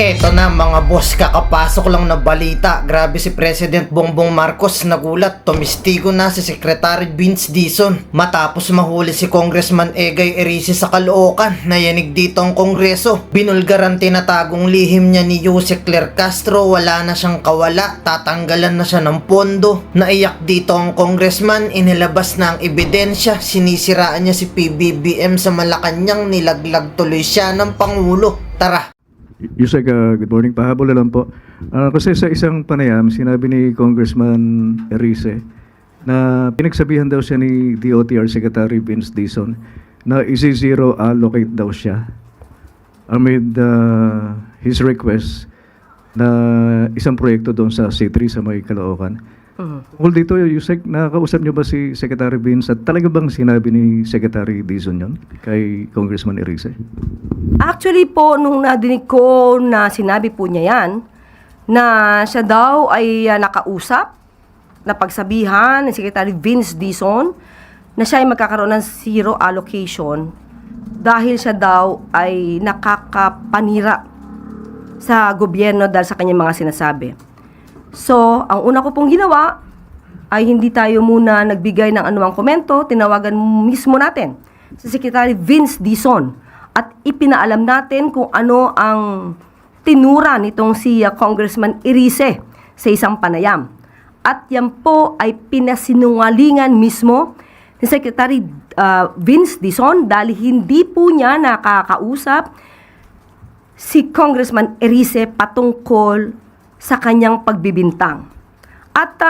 Eto na mga boss, kakapasok lang na balita. Grabe si President Bongbong Marcos, nagulat, tumistigo na si Secretary Vince Dizon matapos mahuli si Congressman Egay Erice sa Caloocan. Nayanig dito ang Kongreso. Binulgaran tinatagong lihim niya ni Yusek Claire Castro, wala na siyang kawala, tatanggalan na siya ng pondo. Naiyak dito ang congressman, inilabas na ang ebidensya, sinisiraan niya si PBBM sa Malacanang, nilaglag tuloy siya ng Pangulo. Tara! Yusek, good morning. Pahabol na lang po. Kasi sa isang panayam, sinabi ni Congressman Erice na pinagsabihan daw siya ni DOTR Secretary Vince Dizon na isi-zero allocate daw siya amid his request na isang proyekto doon sa C3 sa may Caloocan. Tungkol dito, Yusek, nakakausap niyo ba si Secretary Vince at talaga bang sinabi ni Secretary Dizon yun kay Congressman Erice? Actually po, nung nadinig ko na sinabi po niya yan, na siya daw ay nakausap, na pagsabihan ni Secretary Vince Dizon na siya ay magkakaroon ng zero allocation dahil siya daw ay nakakapanira sa gobyerno dahil sa kanyang mga sinasabi. So, ang una ko pong ginawa ay hindi tayo muna nagbigay ng anumang komento, tinawagan mismo natin si Secretary Vince Dizon at ipinaalam natin kung ano ang tinura nitong si Congressman Erice sa isang panayam. At yan po ay pinasinungalingan mismo ni Secretary Vince Dizon dahil hindi po niya nakakausap si Congressman Erice patungkol sa kanyang pagbibintang. At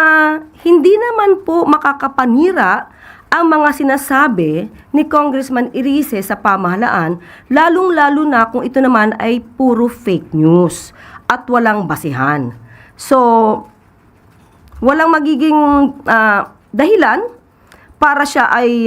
hindi naman po makakapanira ang mga sinasabi ni Congressman Erice sa pamahalaan, lalong-lalo na kung ito naman ay puro fake news at walang basihan. So, walang magiging dahilan para siya ay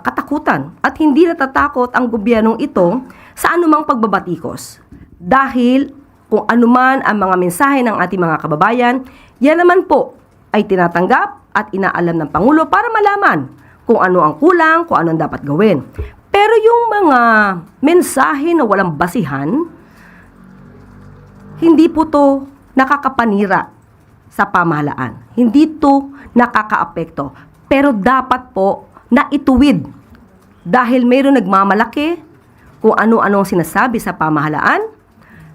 katakutan at hindi natatakot ang gobyernong ito sa anumang pagbabatikos. Dahil kung anuman ang mga mensahe ng ating mga kababayan, yan naman po ay tinatanggap at inaalam ng Pangulo para malaman kung ano ang kulang, kung ano ang dapat gawin. Pero yung mga mensahe na walang basihan, hindi po to nakakapanira sa pamahalaan. Hindi to nakakaapekto. Pero dapat po na ituwid dahil mayroon nagmamalaki kung ano-ano ang sinasabi sa pamahalaan,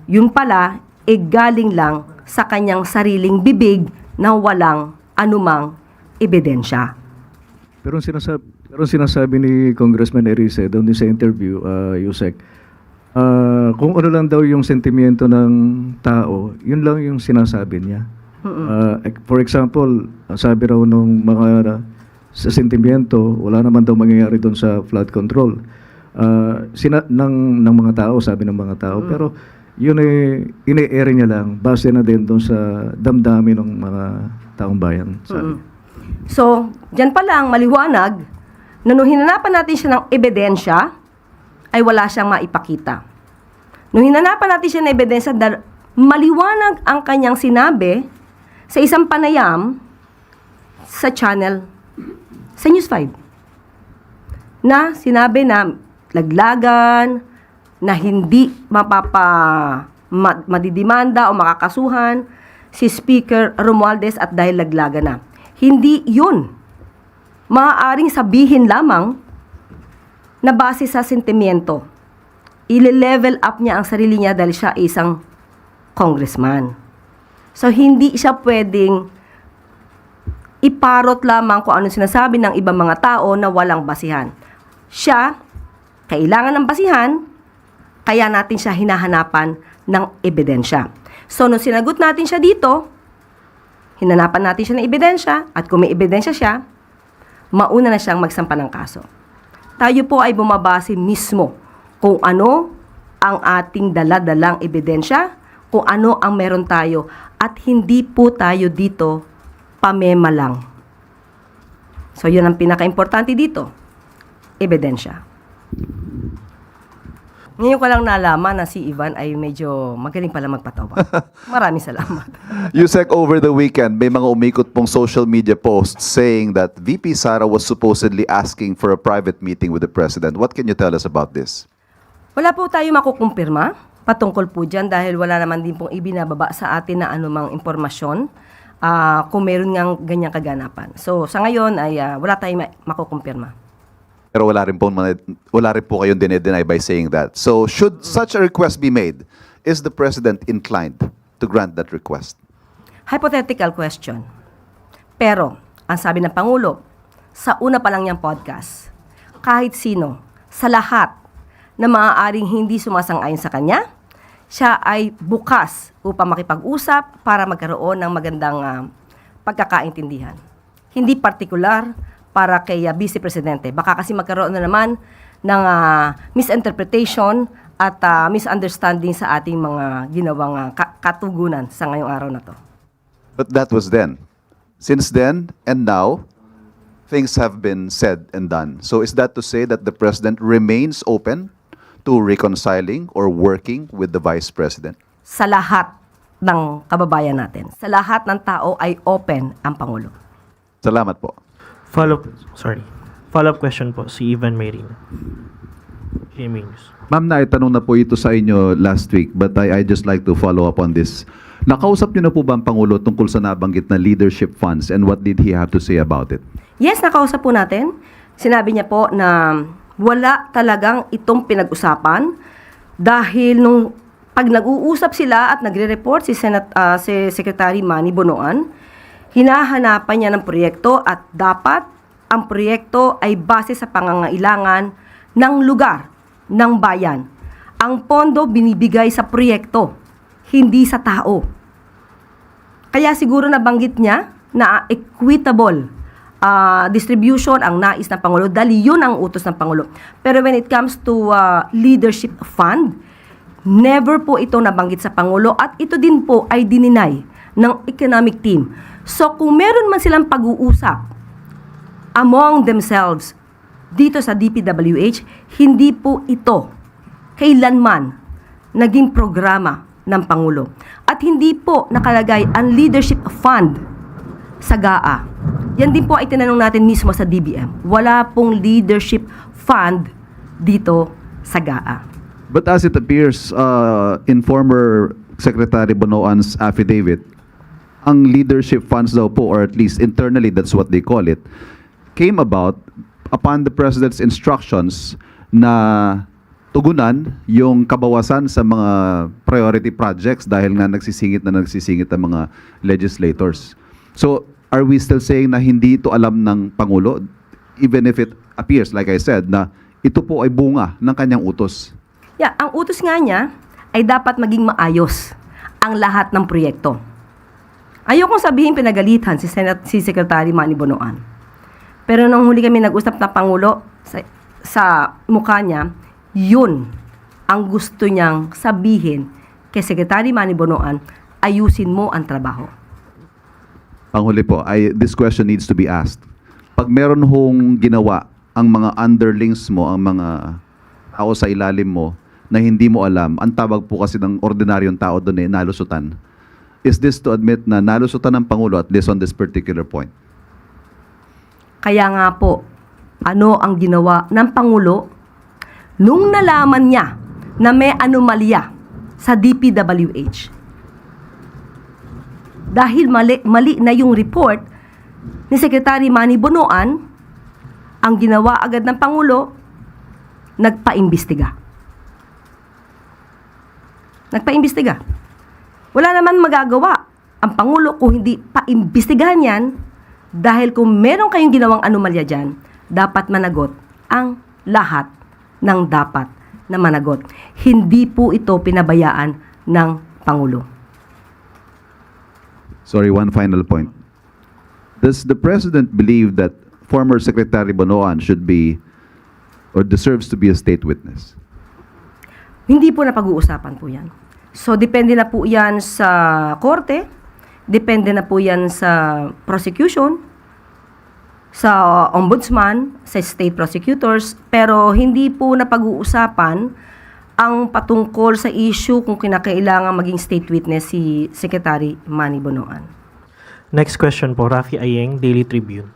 yun pala, galing lang sa kanyang sariling bibig na walang anumang ebidensya. Pero sinasabi ni Congressman Erice doon sa interview, Yusek, kung ano lang daw yung sentimiento ng tao, yun lang yung sinasabi niya. For example, sabi raw nung mga sa sentimiento, wala naman daw mangyayari doon sa flood control. Ng mga tao, sabi ng mga tao. Pero yun ay ine-air niya lang, base na din doon sa damdamin ng mga taong bayan. Sabi. So, dyan pa lang maliwanag na nung hinanapan natin siya ng ebidensya, ay wala siyang maipakita. Nung hinanapan natin siya ng ebidensya, maliwanag ang kanyang sinabi sa isang panayam sa channel, sa News 5, na sinabi na laglagan, na hindi madidimanda o makakasuhan si Speaker Romualdez at dahil laglagan na. Hindi yun. Maaaring sabihin lamang na base sa sentimiento. I-level up niya ang sarili niya dahil siya isang congressman. So, hindi siya pwedeng iparot lamang kung ano sinasabi ng ibang mga tao na walang basihan. Siya, kailangan ng basihan, kaya natin siya hinahanapan ng ebidensya. So, nung sinagot natin siya dito, hinanapan natin siya ng ebidensya, at kung may ebidensya siya, mauna na siyang magsampa ng kaso. Tayo po ay bumabase mismo kung ano ang ating dala-dalang ebidensya, kung ano ang meron tayo, at hindi po tayo dito pamema lang. So, yun ang pinaka-importante dito, ebidensya. Ngayon ko lang nalaman na si Ivan ay medyo magaling pala magpatawa. Maraming salamat. Yusek, over the weekend, may mga umikot pong social media posts saying that VP Sara was supposedly asking for a private meeting with the President. What can you tell us about this? Wala po tayo makukumpirma patungkol po dyan dahil wala naman din pong ibinababa sa atin na anumang impormasyon kung meron ngang ganyang kaganapan. So sa ngayon ay wala tayong makukumpirma. Pero wala rin po kayong dinedeny by saying that. So should such a request be made, is the President inclined to grant that request? Hypothetical question. Pero, ang sabi ng Pangulo, sa una pa lang niyang podcast, kahit sino, sa lahat na maaaring hindi sumasang-ayon sa kanya, siya ay bukas upang makipag-usap para magkaroon ng magandang pagkakaintindihan. Hindi partikular para kay Vice Presidente. Baka kasi magkaroon na naman ng misinterpretation at misunderstanding sa ating mga ginawang katugunan sa ngayong araw na to. But that was then. Since then and now, things have been said and done. So is that to say that the President remains open to reconciling or working with the Vice President? Sa lahat ng kababayan natin, sa lahat ng tao ay open ang Pangulo. Salamat po. Follow-up question po, si Ivan Mayrina. GMA News. Ma'am, naitanong na po ito sa inyo last week, but I just like to follow up on this. Nakausap niyo na po ba ang Pangulo tungkol sa nabanggit na leadership funds and what did he have to say about it? Yes, nakausap po natin. Sinabi niya po na wala talagang itong pinag-usapan dahil nung pag nag-uusap sila at nagre-report si Secretary Manny Bonoan, hinahanapan niya ng proyekto at dapat ang proyekto ay base sa pangangailangan ng lugar, ng bayan. Ang pondo binibigay sa proyekto, hindi sa tao. Kaya siguro nabanggit niya na equitable distribution ang nais ng Pangulo dahil yun ang utos ng Pangulo. Pero when it comes to leadership fund, never po ito nabanggit sa Pangulo at ito din po ay dininay ng economic team. So kung meron man silang pag-uusap among themselves dito sa DPWH, hindi po ito kailanman naging programa ng Pangulo. At hindi po nakalagay ang leadership fund sa GAA. Yan din po ay tinanong natin mismo sa DBM. Wala pong leadership fund dito sa GAA. But as it appears in former Secretary Bonoan's affidavit, ang leadership funds daw po, or at least internally that's what they call it, came about upon the President's instructions na tugunan yung kabawasan sa mga priority projects dahil nga nagsisingit ang mga legislators. So, are we still saying na hindi ito alam ng Pangulo, even if it appears, like I said, na ito po ay bunga ng kanyang utos? Yeah, ang utos nga niya ay dapat maging maayos ang lahat ng proyekto. Ayokong sabihin pinagalitan si Secretary Manny Bonoan. Pero nung huli kami nag-usap na Pangulo, sa mukha niya, yun ang gusto niyang sabihin kay Secretary Manny Bonoan, ayusin mo ang trabaho. Panghuli po, this question needs to be asked. Pag meron hong ginawa ang mga underlings mo, ang mga tao sa ilalim mo, na hindi mo alam, ang tawag po kasi ng ordinaryong tao doon nalusutan. Is this to admit na nalusutan ng Pangulo at least on this particular point? Kaya nga po, ano ang ginawa ng Pangulo nung nalaman niya na may anomalya sa DPWH? Dahil mali na yung report ni Secretary Manny Bonoan, ang ginawa agad ng Pangulo, nagpaimbestiga. Wala naman magagawa ang Pangulo kung hindi paimbestigahan yan, dahil kung meron kayong ginawang anomalya dyan, dapat managot ang lahat ng dapat na managot. Hindi po ito pinabayaan ng Pangulo. Sorry, one final point. Does the President believe that former Secretary Bonoan should be or deserves to be a state witness? Hindi po napag-uusapan po yan. So, depende na po yan sa korte, depende na po yan sa prosecution, sa ombudsman, sa state prosecutors, pero hindi po napag-uusapan ang patungkol sa issue kung kinakailangan maging state witness si Secretary Manny Bonoan. Next question po, Rafi Ayeng, Daily Tribune.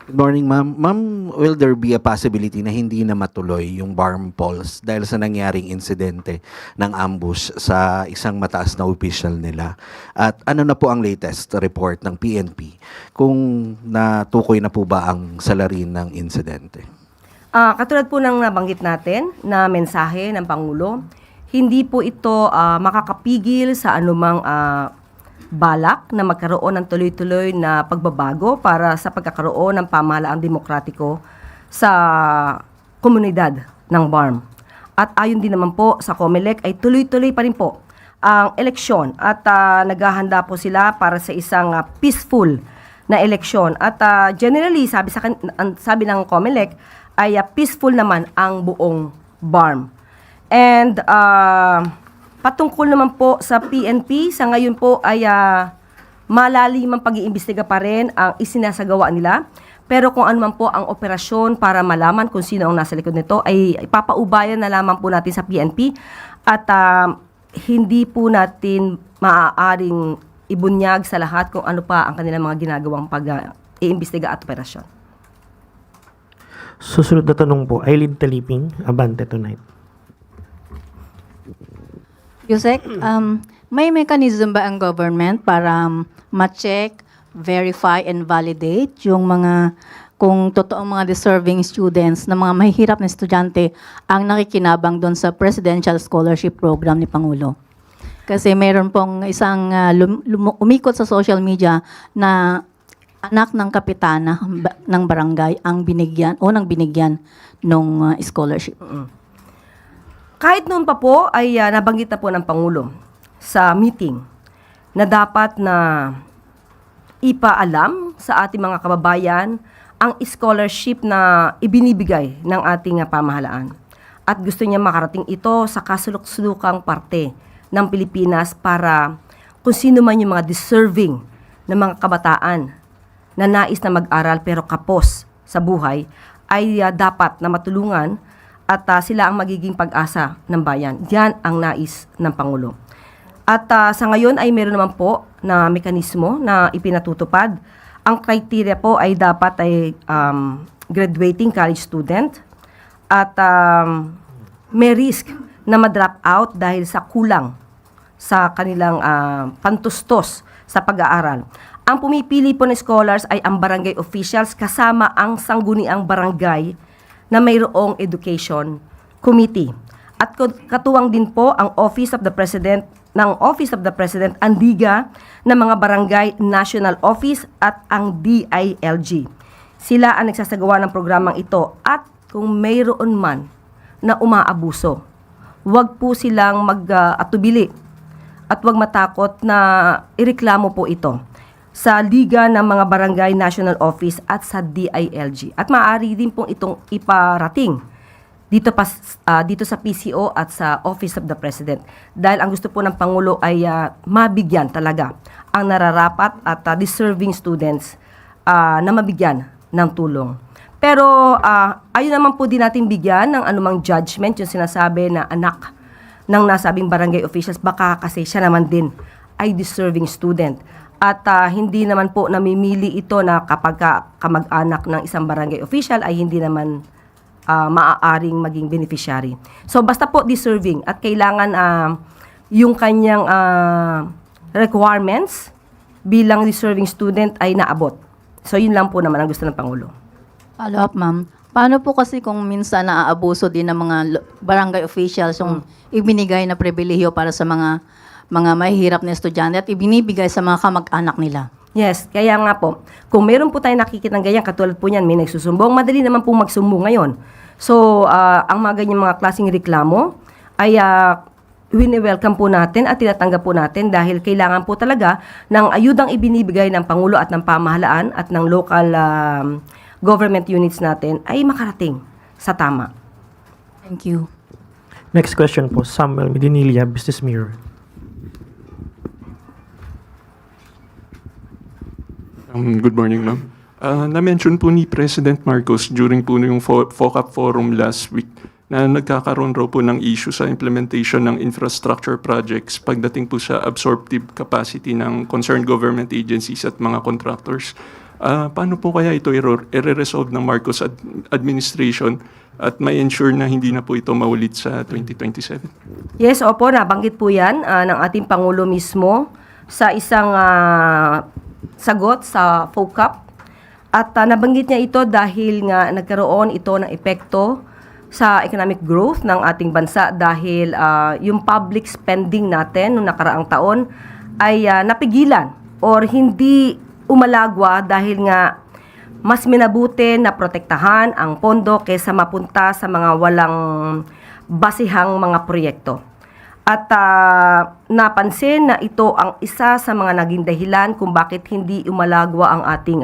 Good morning, ma'am. Ma'am, will there be a possibility na hindi na matuloy yung BARM polls dahil sa nangyaring insidente ng ambush sa isang mataas na official nila? At ano na po ang latest report ng PNP kung natukoy na po ba ang salarin ng insidente? Katulad po ng nabanggit natin na mensahe ng Pangulo, hindi po ito makakapigil sa anumang balak na magkaroon ng tuloy-tuloy na pagbabago para sa pagkakaroon ng pamahalaang demokratiko sa komunidad ng BARM. At ayon din naman po sa COMELEC ay tuloy-tuloy pa rin po ang eleksyon at naghahanda po sila para sa isang peaceful na eleksyon. At generally, sabi ng COMELEC ay peaceful naman ang buong BARM. And patungkol naman po sa PNP, sa ngayon po ay malalim ang pag-iimbestiga pa rin ang isinasagawa nila. Pero kung ano man po ang operasyon para malaman kung sino ang nasa likod nito, ay ipapaubayan na lamang po natin sa PNP at hindi po natin maaaring ibunyag sa lahat kung ano pa ang kanilang mga ginagawang pag-iimbestiga at operasyon. Susunod na tanong po, Eileen Taliping, Abante Tonight. Yusek, may mechanism ba ang government para ma-check, verify, and validate yung mga, kung totoong mga deserving students na mga mahihirap na estudyante ang nakikinabang doon sa Presidential Scholarship Program ni Pangulo? Kasi mayroon pong isang umikot sa social media na anak ng kapitana ng barangay ang binigyan, unang binigyan ng scholarship. Kahit noon pa po ay nabanggit na po ng Pangulo sa meeting na dapat na ipaalam sa ating mga kababayan ang scholarship na ibinibigay ng ating pamahalaan. At gusto niya makarating ito sa kasulok-sulukang parte ng Pilipinas para kung sino man yung mga deserving na mga kabataan na nais na mag-aral pero kapos sa buhay ay dapat na matulungan at sila ang magiging pag-asa ng bayan. Yan ang nais ng Pangulo. At sa ngayon ay meron naman po na mekanismo na ipinatutupad. Ang criteria po ay dapat ay graduating college student at may risk na ma-drop out dahil sa kulang sa kanilang pantustos sa pag-aaral. Ang pumipili po ng scholars ay ang barangay officials kasama ang sangguniang barangay na mayroong education committee. At katuwang din po ang Office of the President ang Liga ng mga Barangay National Office at ang DILG. Sila ang nagsasagawa ng programang ito at kung mayroon man na umaabuso, huwag po silang mag-atubili at huwag matakot na ireklamo po ito sa Liga ng mga Barangay National Office at sa DILG. At maaari din pong itong iparating dito sa PCO at sa Office of the President. Dahil ang gusto po ng Pangulo ay mabigyan talaga ang nararapat at deserving students na mabigyan ng tulong. Pero ayun naman po din natin bigyan ng anumang judgment yung sinasabi na anak ng nasabing barangay officials, baka kasi siya naman din ay deserving student. At hindi naman po namimili ito na kapag kamag-anak ng isang barangay official ay hindi naman maaaring maging beneficiary. So basta po deserving at kailangan yung kanyang requirements bilang deserving student ay naabot. So yun lang po naman ang gusto ng Pangulo. Follow up, ma'am. Paano po kasi kung minsan naaabuso din ng mga barangay officials yung ibinigay na pribilehiyo para sa mga mahihirap na estudyante at ibinibigay sa mga kamag-anak nila? Yes, kaya nga po, kung meron po tayo nakikitang ganyan, katulad po niyan, may nagsusumbong, madali naman po magsumbong ngayon. So, ang mga ganyang mga klaseng reklamo ay wini-welcome po natin at tinatanggap po natin dahil kailangan po talaga ng ayudang ibinibigay ng Pangulo at ng pamahalaan at ng local government units natin ay makarating sa tama. Thank you. Next question po, Samuel Medinilla, Business Mirror. Good morning, ma'am. Na-mention po ni President Marcos during po yung FOCAP forum last week na nagkakaroon raw po ng issue sa implementation ng infrastructure projects pagdating po sa absorptive capacity ng concerned government agencies at mga contractors. Paano po kaya ito i-resolve ng Marcos administration at may ensure na hindi na po ito maulit sa 2027? Yes, opo, nabanggit po yan ng ating Pangulo mismo sa isang sagot sa FOCAP. At nabanggit niya ito dahil nga nagkaroon ito ng epekto sa economic growth ng ating bansa dahil yung public spending natin noong nakaraang taon ay napigilan or hindi umalagwa dahil nga mas minabuti na protektahan ang pondo kaysa mapunta sa mga walang basihang mga proyekto. At napansin na ito ang isa sa mga naging dahilan kung bakit hindi umalagwa ang ating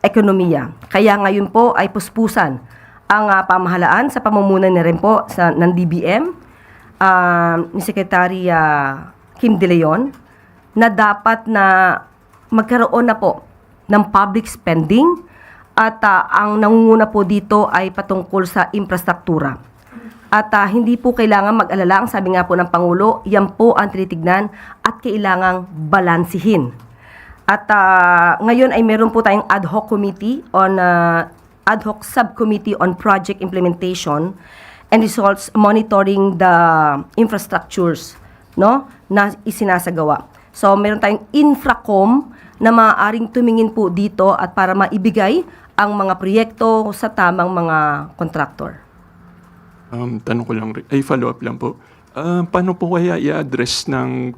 ekonomiya. Kaya ngayon po ay puspusan ang pamahalaan sa pamumuno na rin po ng DBM, ni Secretary Kim De Leon, na dapat na magkaroon na po ng public spending at ang nangunguna po dito ay patungkol sa infrastruktura. At hindi po kailangan mag-alala, ang sabi nga po ng Pangulo, yan po ang tinitignan at kailangang balansihin. At ngayon ay meron po tayong ad hoc subcommittee on project implementation and results monitoring the infrastructures, no, na isinasagawa. So meron tayong Infracom na maaaring tumingin po dito at para maibigay ang mga proyekto sa tamang mga kontraktor. Tanong ko lang, follow-up lang po. Paano po kaya i-address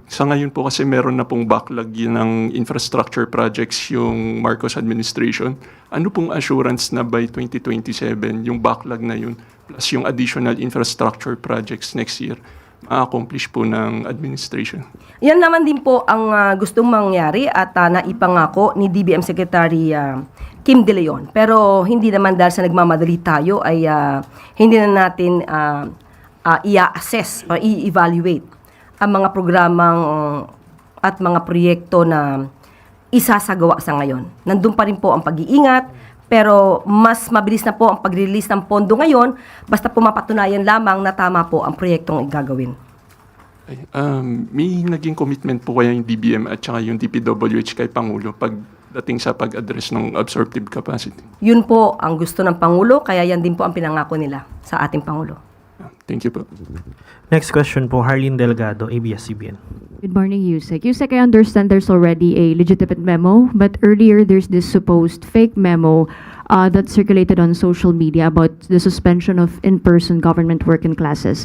sa ngayon po kasi meron na pong backlog ng infrastructure projects yung Marcos administration. Ano pong assurance na by 2027 yung backlog na yun plus yung additional infrastructure projects next year ma-accomplish po ng administration? Yan naman din po ang gustong mangyari at naipangako ni DBM Secretary Kim De Leon. Pero hindi naman dahil sa nagmamadali tayo ay hindi na natin i-assess or i-evaluate ang mga programang at mga proyekto na isasagawa sa ngayon. Nandun pa rin po ang pag-iingat, pero mas mabilis na po ang pag-release ng pondo ngayon basta po mapatunayan lamang na tama po ang proyektong igagawin. May naging commitment po kaya yung DBM at saka yung DPWH kay Pangulo pagdating sa pag-address ng absorptive capacity? Yun po ang gusto ng Pangulo, kaya yan din po ang pinangako nila sa ating Pangulo. Thank you po. Next question po, Harleen Delgado, ABS-CBN. Good morning, Yusek. Yusek, I understand there's already a legitimate memo, but earlier there's this supposed fake memo that circulated on social media about the suspension of in-person government work in classes.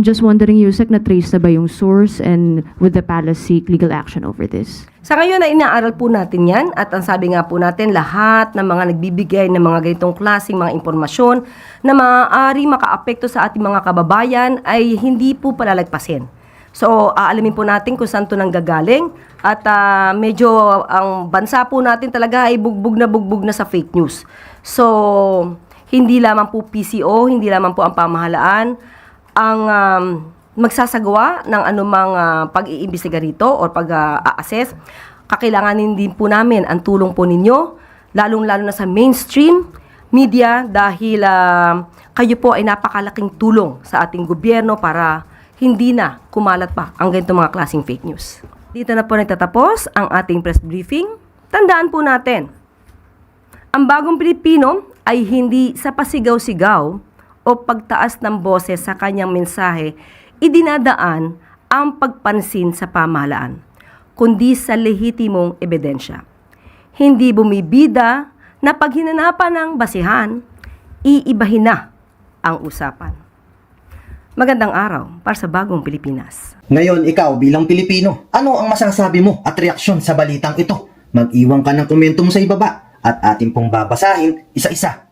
Just wondering, Yusek, na-trace na ba yung source and would the palace seek legal action over this? Sa ngayon ay inaaral po natin yan at ang sabi nga po natin lahat ng mga nagbibigay ng mga ganitong klaseng mga impormasyon na maaari makaapekto sa ating mga kababayan ay hindi po palalagpasin. So aalamin po natin kung saan ito nanggagaling at medyo ang bansa po natin talaga ay bugbog na sa fake news. So hindi lamang po PCO, hindi lamang po ang pamahalaan ang magsasagawa ng anumang pag-iimbestiga rito o pag-assess. Kakailanganin din po namin ang tulong po ninyo, lalong-lalo na sa mainstream media dahil kayo po ay napakalaking tulong sa ating gobyerno para hindi na kumalat pa ang ganitong mga klaseng fake news. Dito na po nagtatapos ang ating press briefing. Tandaan po natin, ang bagong Pilipino ay hindi sa pasigaw-sigaw o pagtaas ng boses sa kanyang mensahe idinadaan ang pagpansin sa pamahalaan, kundi sa lehitimong ebidensya. Hindi bumibida na pag hinanapan ng basihan, iibahin na ang usapan. Magandang araw para sa bagong Pilipinas. Ngayon, ikaw bilang Pilipino, ano ang masasabi mo at reaksyon sa balitang ito? Mag-iwan ka ng komento mo sa ibaba at ating pong babasahin isa-isa.